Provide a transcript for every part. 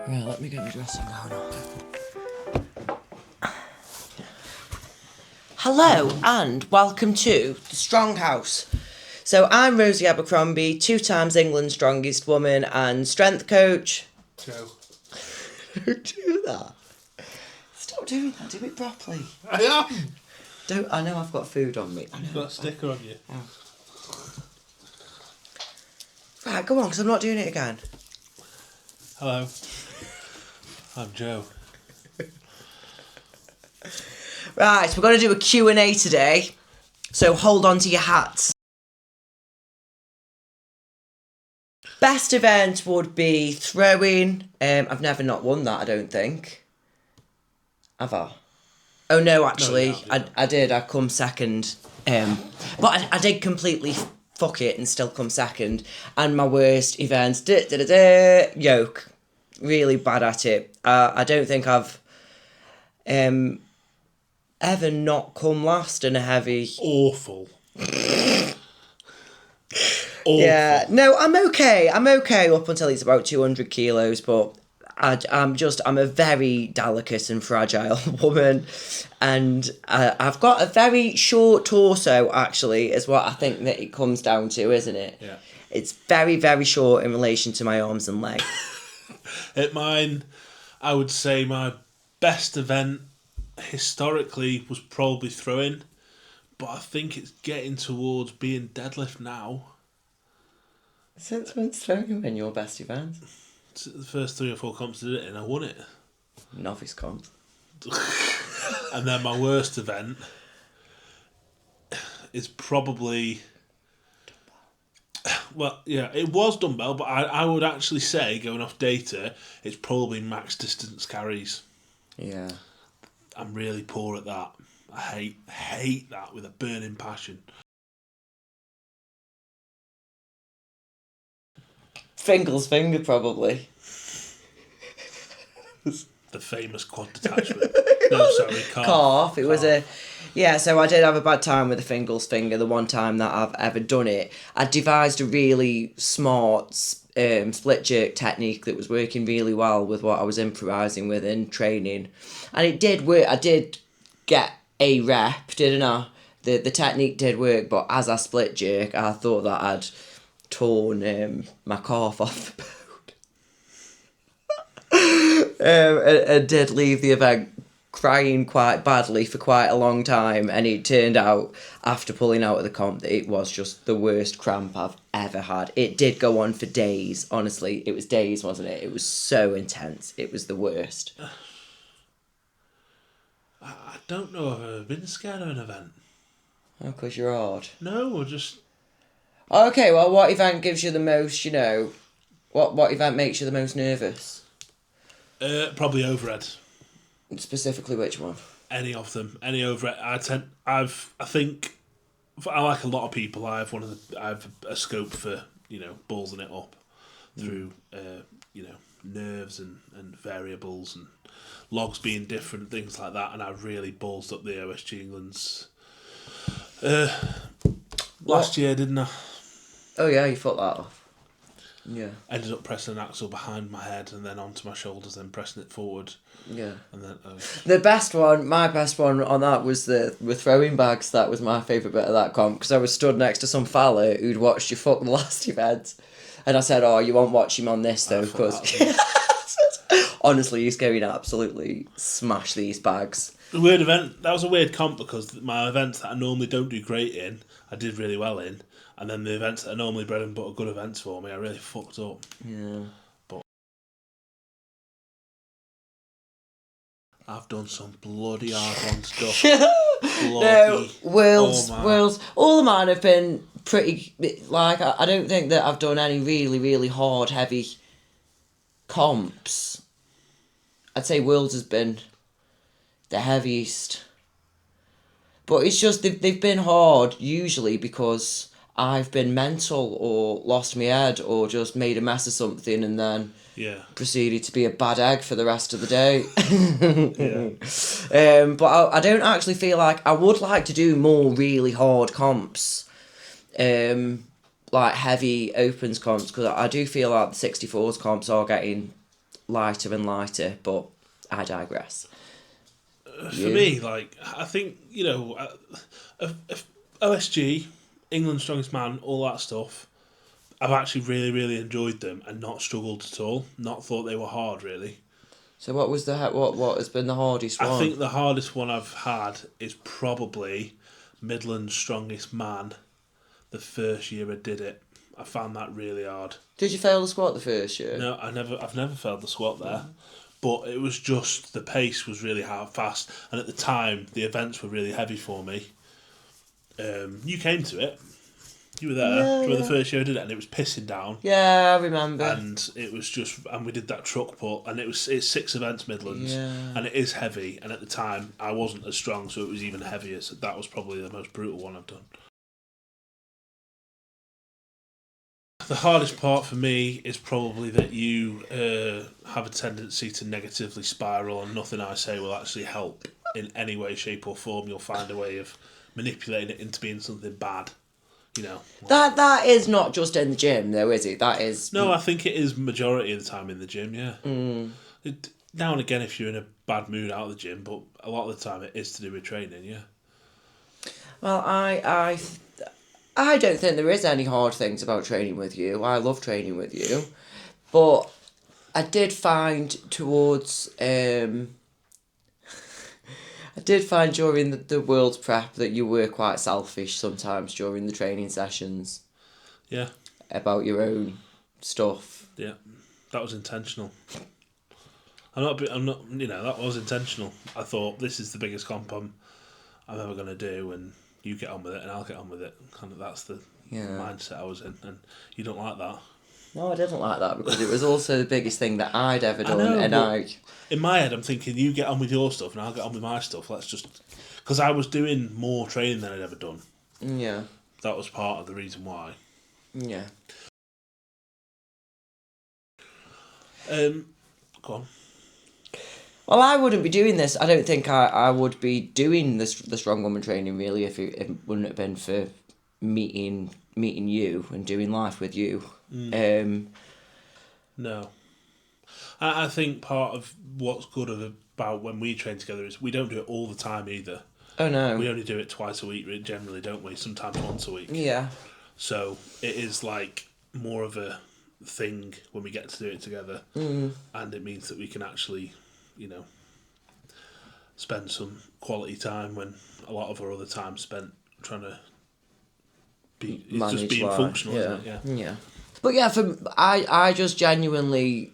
Right, let me get my dressing gown on. Hello and welcome to the Strong House. So I'm Rosie Abercrombie, 2 times England's strongest woman and strength coach. Joe. Don't do that. Stop doing that. Do it properly. I am. I know I've got food on me. You've got a sticker on you. Oh. Right, go on, because I'm not doing it again. Hello. I'm Joe. Right, we're going to do a Q&A today, so hold on to your hats. Best event would be throwing. I've never not won that, I don't think. Have I? Oh no, actually, No, I did. I come second. But I did completely fuck it and still come second. And my worst event, yoke. Really bad at it. I don't think I've ever not come last in a heavy. Awful. Awful. Yeah, no, I'm okay. I'm okay up until it's about 200 kilos, but I'm a very delicate and fragile woman, and I've got a very short torso, actually, is what I think that it comes down to, isn't it? Yeah. It's very, very short in relation to my arms and legs. At mine, I would say my best event historically was probably throwing, but I think it's getting towards being deadlift now. Since when's throwing been your best event? The first 3 or 4 comps I did it in, I won it. Novice comp. And then my worst event is probably... Well, yeah, it was dumbbell, but I would actually say, going off data, it's probably max distance carries. Yeah. I'm really poor at that. I hate that with a burning passion. Fingal's finger, probably. The famous quad detachment. No, sorry, calf. Calf. It was a... Yeah, so I did have a bad time with the Fingal's finger the one time that I've ever done it. I devised a really smart split jerk technique that was working really well with what I was improvising with in training. And it did work. I did get a rep, didn't I? The technique did work, but as I split jerk, I thought that I'd torn my calf off the bone. And did leave the event crying quite badly for quite a long time, and it turned out after pulling out of the comp that it was just the worst cramp I've ever had. It did go on for days, honestly. It was days, wasn't it? It was so intense. It was the worst. I don't know if I've ever been scared of an event. Oh, because you're hard. No, or just... Okay, well, what event gives you the most, what event makes you the most nervous? Probably overhead. Specifically which one? Any of them, any overhead. I think I like a lot of people. I have a scope for ballsing it up through nerves and variables and logs being different, things like that. And I really ballsed up the OSG England's last year, didn't I? Oh yeah, you fought that off. Yeah. Ended up pressing an axle behind my head and then onto my shoulders, then pressing it forward. Yeah. And then my best one on that was with throwing bags. That was my favourite bit of that comp, because I was stood next to some fella who'd watched you fuck the last event, and I said, "Oh, you won't watch him on this though, because honestly, he's going to absolutely smash these bags." The weird event. That was a weird comp because my events that I normally don't do great in, I did really well in. And then the events that are normally bread and butter good events for me, I really fucked up. Yeah. But I've done some bloody hard on stuff. No, Worlds. All of mine have been pretty, I don't think that I've done any really, really hard, heavy comps. I'd say Worlds has been the heaviest. But it's just, they've been hard, usually, because I've been mental or lost my head or just made a mess of something and then proceeded to be a bad egg for the rest of the day. But I don't actually feel like... I would like to do more really hard comps, like heavy opens comps, because I do feel like the 64s comps are getting lighter and lighter, but I digress. For You? me, like, I think, OSG, England's Strongest Man, all that stuff, I've actually really, really enjoyed them and not struggled at all. Not thought they were hard, really. So what was what has been the hardest I one? think the hardest one I've had is probably Midland's Strongest Man. The first year I did it, I found that really hard. Did you fail the squat the first year? No, I've never failed the squat there, but it was just the pace was really hard, fast, and at the time the events were really heavy for me. You came to it. You were there. Yeah, Do you remember yeah. the first year I did it, and it was pissing down. Yeah, I remember. And it was just, and we did that truck put, and it's 6 events Midlands, Yeah. and it is heavy. And at the time, I wasn't as strong, so it was even heavier. So that was probably the most brutal one I've done. The hardest part for me is probably that you have a tendency to negatively spiral, and nothing I say will actually help in any way, shape, or form. You'll find a way of manipulating it into being something bad. You know. That is not just in the gym, though, is it? That is. No, I think it is majority of the time in the gym. Yeah. Now and again, if you're in a bad mood out of the gym, but a lot of the time it is to do with training. Yeah. Well, I don't think there is any hard things about training with you. I love training with you, but I did find towards I did find during the World Prep that you were quite selfish sometimes during the training sessions Yeah. about your own stuff. Yeah. That was intentional. I'm not. You know, that was intentional. I thought this is the biggest comp I'm ever going to do, and you get on with it, and I'll get on with it. Kind of that's the mindset I was in, and you don't like that. No, I didn't like that because it was also the biggest thing that I'd ever done, know, and but in my head, I'm thinking you get on with your stuff, and I'll get on with my stuff. Let's just because I was doing more training than I'd ever done. Yeah. That was part of the reason why. Yeah. Go on. Well, I wouldn't be doing this. I don't think I would be doing the strong woman training really if it wouldn't have been for meeting you and doing life with you. No. I think part of what's good about when we train together is we don't do it all the time either. Oh no. We only do it twice a week generally, don't we? Sometimes once a week. Yeah. So it is like more of a thing when we get to do it together. And it means that we can actually, spend some quality time when a lot of our other time spent trying to be just being life. functional, Yeah. isn't it? Yeah. But yeah, I just genuinely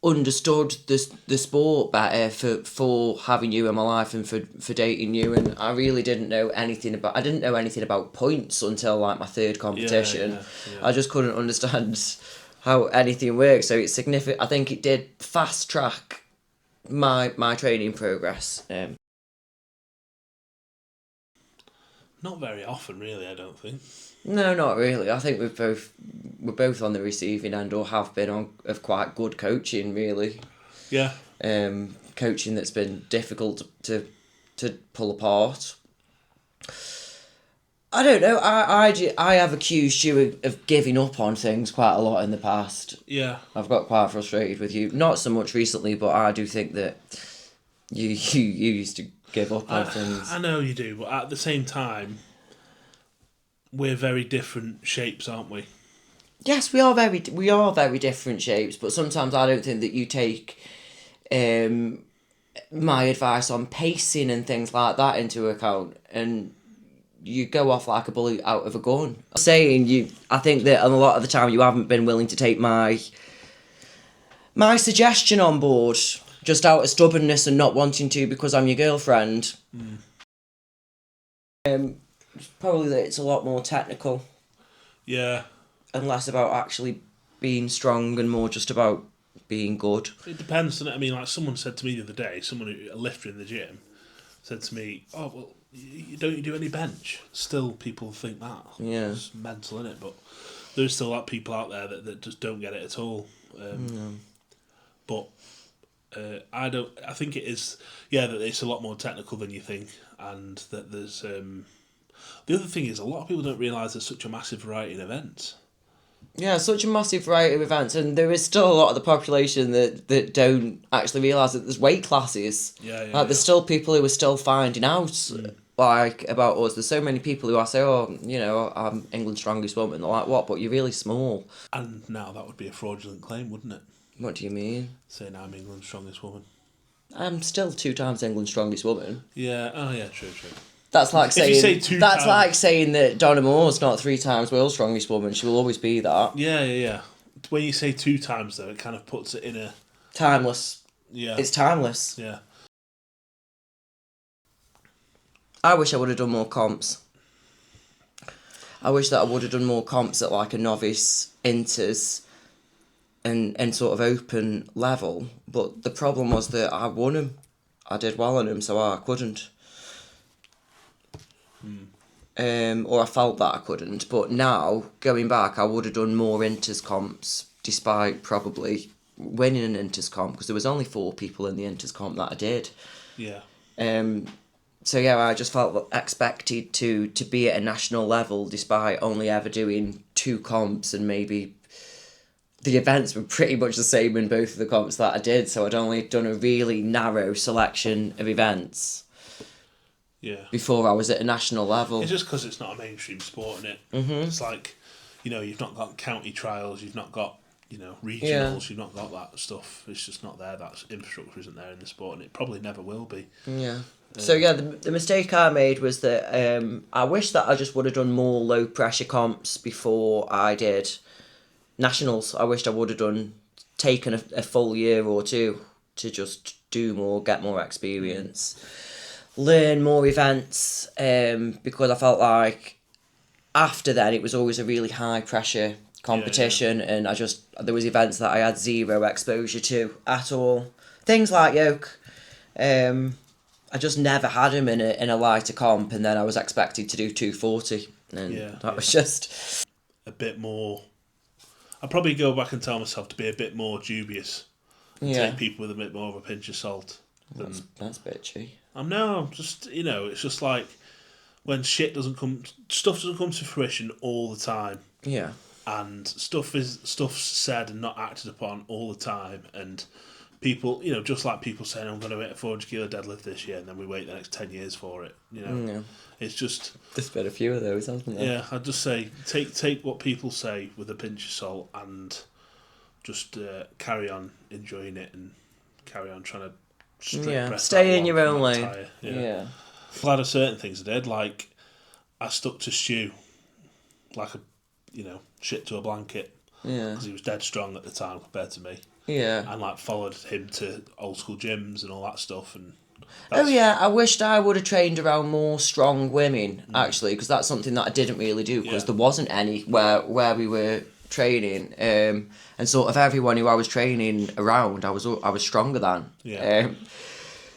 understood the sport better for having you in my life and for dating you, and I really didn't know anything about points until like my third competition. Yeah. I just couldn't understand how anything works, so it's significant. I think it did fast track my training progress. Not very often, really. I don't think. No, not really. I think we're both on the receiving end or have been of quite good coaching, really. Yeah. Coaching that's been difficult to pull apart. I don't know. I have accused you of giving up on things quite a lot in the past. Yeah. I've got quite frustrated with you. Not so much recently, but I do think that you used to give up on things. I know you do, but at the same time, we're very different shapes, aren't we? Yes, we are very different shapes, but sometimes I don't think that you take my advice on pacing and things like that into account, and you go off like a bullet out of a gun. I think that a lot of the time you haven't been willing to take my suggestion on board, just out of stubbornness and not wanting to because I'm your girlfriend. Probably that it's a lot more technical. Yeah. And less about actually being strong and more just about being good. It depends, doesn't it? I mean, like someone said to me the other day, a lifter in the gym, said to me, "Oh well, don't you do any bench?" Still, people think that. Yeah. It's mental, isn't it? But there's still like people out there that just don't get it at all. But I don't. I think it is. Yeah, that it's a lot more technical than you think, and that there's. The other thing is, a lot of people don't realise there's such a massive variety in events. Yeah, such a massive variety of events, and there is still a lot of the population that don't actually realise that there's weight classes. Yeah, yeah, Like, there's still people who are still finding out, Mm. like, about us. There's so many people who I say, oh, you know, I'm England's strongest woman. They're like, what? But you're really small. And now that would be a fraudulent claim, wouldn't it? What do you mean? Saying I'm England's strongest woman. I'm still 2 times England's strongest woman. Yeah. Oh, yeah. True. True. That's like If you say saying two that's times- like saying that Donna Moore's not 3 times world's strongest woman. She will always be that. Yeah, yeah, yeah. When you say 2 times, though, it kind of puts it in a Timeless. yeah. It's timeless. Yeah. I wish I would have done more comps. I wish that I would have done more comps at like a novice, inters, and sort of open level. But the problem was that I won them. I did well on them, so I couldn't. Or I felt that I couldn't. But now, going back, I would have done more inters comps, despite probably winning an inters comp, because there was only 4 people in the inters comp that I did. Yeah. So yeah, I just felt expected to be at a national level despite only ever doing 2 comps, and maybe the events were pretty much the same in both of the comps that I did, so I'd only done a really narrow selection of events Yeah. before I was at a national level. It's just because it's not a mainstream sport, isn't it? Mm-hmm. It's like, you know, you've not got county trials, you've not got, you know, regionals, you've not got that stuff. It's just not there. That infrastructure isn't there in the sport, and it probably never will be. Yeah. So yeah, the mistake I made was that I wish that I just would have done more low pressure comps before I did nationals. I wished I would have taken a full year or 2 to just do more, get more experience, learn more events. Because I felt like after then it was always a really high pressure competition, and there was events that I had zero exposure to at all. Things like yoke. I just never had him in a lighter comp, and then I was expected to do 240, and that was just a bit more. I'd probably go back and tell myself to be a bit more dubious. And take people with a bit more of a pinch of salt. That's bitchy. I'm just, you know, it's just like when stuff doesn't come to fruition all the time. Yeah. And stuff's said and not acted upon all the time, and people, you know, just like people saying, I'm going to hit a 400 kilo deadlift this year, and then we wait the next 10 years for it. You know, it's just. There's been a few of those, hasn't there? Yeah, I'd just say take what people say with a pinch of salt, and just carry on enjoying it, and carry on trying to stay in your own lane. Yeah. Glad of certain things I did, like I stuck to Stu like a, you know, shit to a blanket. Yeah. Because he was dead strong at the time compared to me. Yeah. And like followed him to old school gyms and all that stuff. And I wished I would have trained around more strong women, actually, because that's something that I didn't really do, because there wasn't any where we were training, and sort of everyone who I was training around, I was stronger than. Yeah.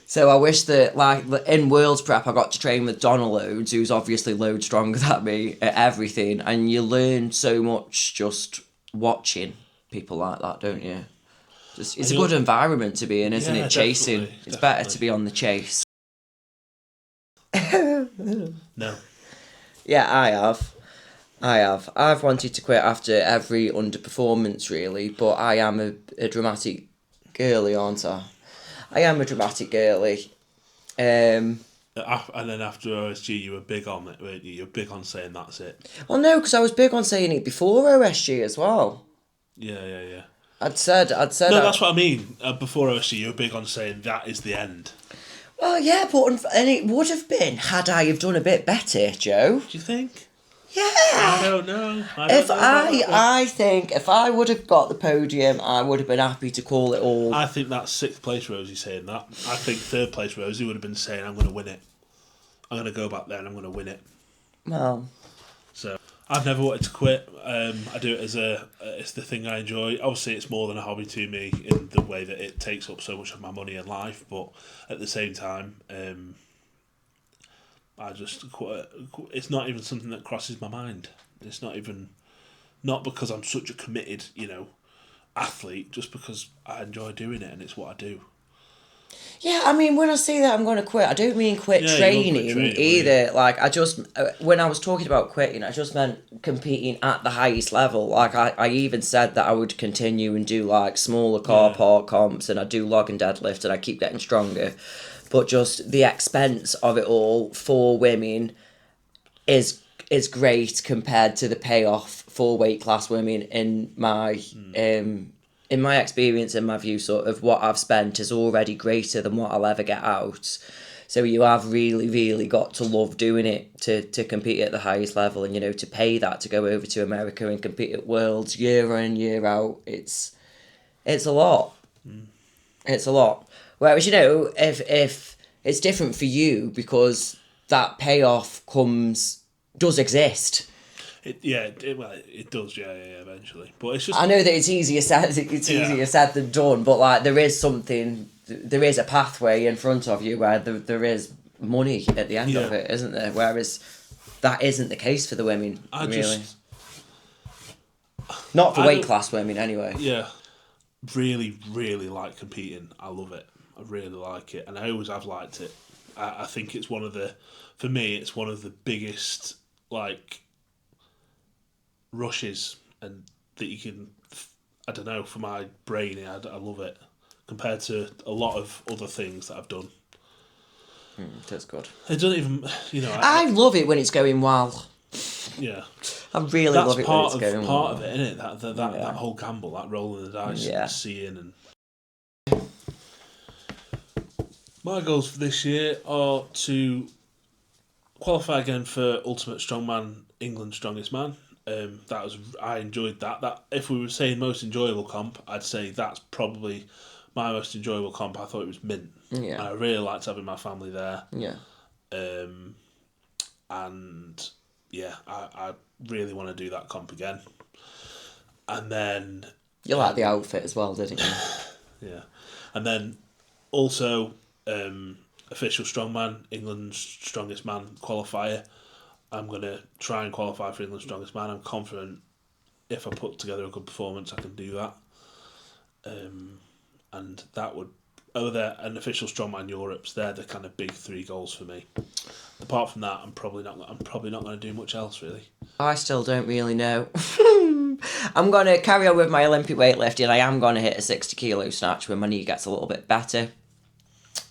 So I wish that, like, in Worlds Prep, I got to train with Donna loads, who's obviously loads stronger than me at everything, and you learn so much just watching people like that, don't you? It's a good environment to be in, isn't it? Chasing. It's better to be on the chase. No. Yeah, I have. I've wanted to quit after every underperformance, really, but I am a dramatic girly, aren't I? I am a dramatic girly. And then after OSG, you were big on it, weren't you? You were big on saying that's it. Well, no, because I was big on saying it before OSG as well. Yeah. I'd said. No, that's what I mean. Before OSG, you were big on saying that is the end. Well, yeah, and it would have been had I have done a bit better, Joe. Do you think? Yeah. I don't know. I think if I would have got the podium, I would have been happy to call it all. I think that's 6th place Rosie saying that. I think 3rd place Rosie would have been saying, I'm going to win it. I'm going to go back there and I'm going to win it. Well. So, I've never wanted to quit. I do it as it's the thing I enjoy. Obviously, it's more than a hobby to me in the way that it takes up so much of my money and life, but at the same time, it's not even something that crosses my mind. It's not because I'm such a committed, you know, athlete, just because I enjoy doing it and it's what I do. Yeah, I mean, when I say that I'm going to quit, I don't mean quit Yeah, you won't quit training training, will you? either. Like, I just, when I was talking about quitting, I just meant competing at the highest level. Like, I even said that I would continue and do, like, smaller car Yeah. park comps, and I do log and deadlift, and I keep getting stronger. But just the expense of it all for women is great compared to the payoff for weight class women in my experience, in my view, sort of what I've spent is already greater than what I'll ever get out. So you have really, really got to love doing it to compete at the highest level, and to pay that to go over to America and compete at Worlds year in year out. It's a lot. It's a lot. Whereas if it's different for you because that payoff does exist. Well, it does, yeah, eventually. But it's just, I know that it's yeah, easier said than done, but like there is a pathway in front of you where there is money at the end of yeah. it, isn't there? Whereas that isn't the case for the women, I really. just, Not for I weight don't, class women, anyway. yeah, really, really like competing. I love it. I really like it, and I always have liked it. I think it's for me, it's one of the biggest like rushes and that you can. I don't know, for my brain, I love it compared to a lot of other things that I've done. That's good. It doesn't even, I love it when it's going well. yeah. I really That's love it when it's going part of well. it, isn't it? That Yeah. whole gamble, that rolling the dice and Yeah. seeing. And my goals for this year are to qualify again for Ultimate Strongman, England's Strongest Man. I enjoyed that. That if we were saying most enjoyable comp, I'd say that's probably my most enjoyable comp. I thought it was mint. Yeah. I really liked having my family there. Yeah. Um, and yeah, I really want to do that comp again. And then You like the outfit as well, didn't you? yeah, and then also official strongman, England's strongest man qualifier. I'm gonna try and qualify for England's strongest man. I'm confident if I put together a good performance, I can do that. And that would an official strongman Europe's. They're the kind of big three goals for me. Apart from that, I'm probably not. I'm probably not going to do much else really. I still don't really know. I'm going to carry on with my Olympic weightlifting. I am going to hit a 60 kilo snatch when my knee gets a little bit better.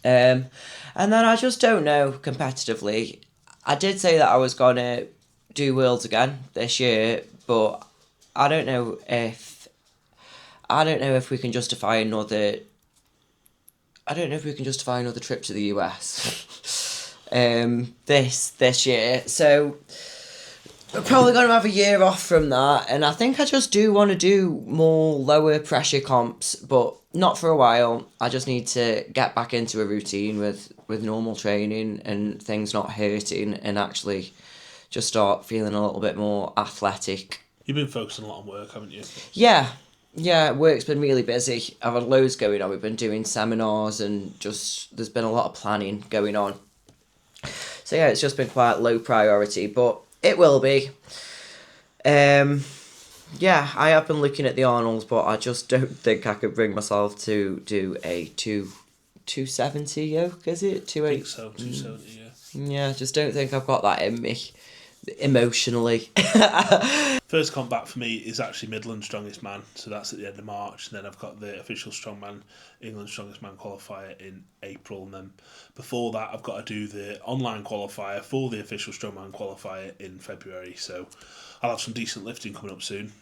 And then I just don't know competitively. I did say that I was going to do Worlds again this year, but I don't know if we can justify another. I don't know if we can justify another trip to the US. This year, so we're probably going to have a year off from that, and I think I just do want to do more lower pressure comps, but not for a while. I just need to get back into a routine with normal training and things not hurting, and actually just start feeling a little bit more athletic. You've been focusing a lot on work, haven't you? Yeah, yeah, work's been really busy. I've had loads going on. We've been doing seminars and just there's been a lot of planning going on. So yeah, it's just been quite low priority, but it will be. Yeah, I have been looking at the Arnolds, but I just don't think I could bring myself to do a 270 yoke, is it? I think so, 270, yeah. Yeah, I just don't think I've got that in me emotionally. First comp back for me is actually Midland Strongest Man, so that's at the end of March. And then I've got the official Strongman, England Strongest Man qualifier in April. And then before that, I've got to do the online qualifier for the official Strongman qualifier in February. So I'll have some decent lifting coming up soon.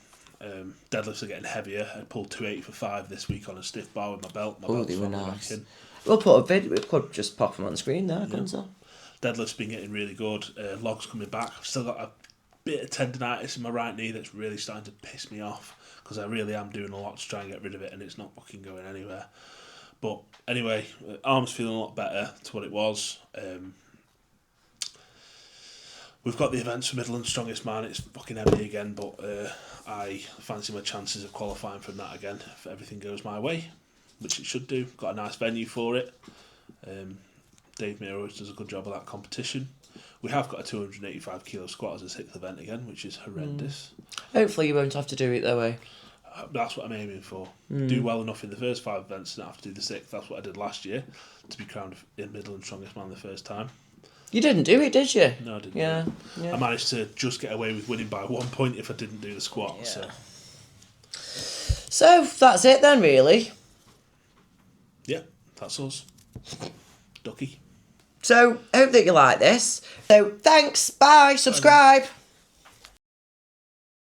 Deadlifts are getting heavier. I pulled 280 for 5 this week on a stiff bar with my belt. My Oh, belt's they were finally back nice. in. We'll put a vid. We could just pop them on the screen there, couldn't we? Deadlift's been getting really good. Log's coming back. I've still got a bit of tendonitis in my right knee that's really starting to piss me off because I really am doing a lot to try and get rid of it and it's not fucking going anywhere. But anyway, arm's feeling a lot better to what it was. We've got the events for Midland's Strongest Man. It's fucking heavy again, but I fancy my chances of qualifying from that again if everything goes my way, which it should do. Got a nice venue for it. Dave Mir always does a good job of that competition. We have got a 285 kilo squat as a 6th event again, which is horrendous. Hopefully you won't have to do it that way. That's what I'm aiming for. Do well enough in the first 5 events and not have to do the 6th. That's what I did last year to be crowned in Midland strongest man the first time. You didn't do it, did you? No, I didn't. Yeah. Do it. Yeah. I managed to just get away with winning by 1 point if I didn't do the squat. Yeah. So that's it then, really. yeah, that's us. Ducky. So, I hope that you like this. So, thanks. Bye. Subscribe.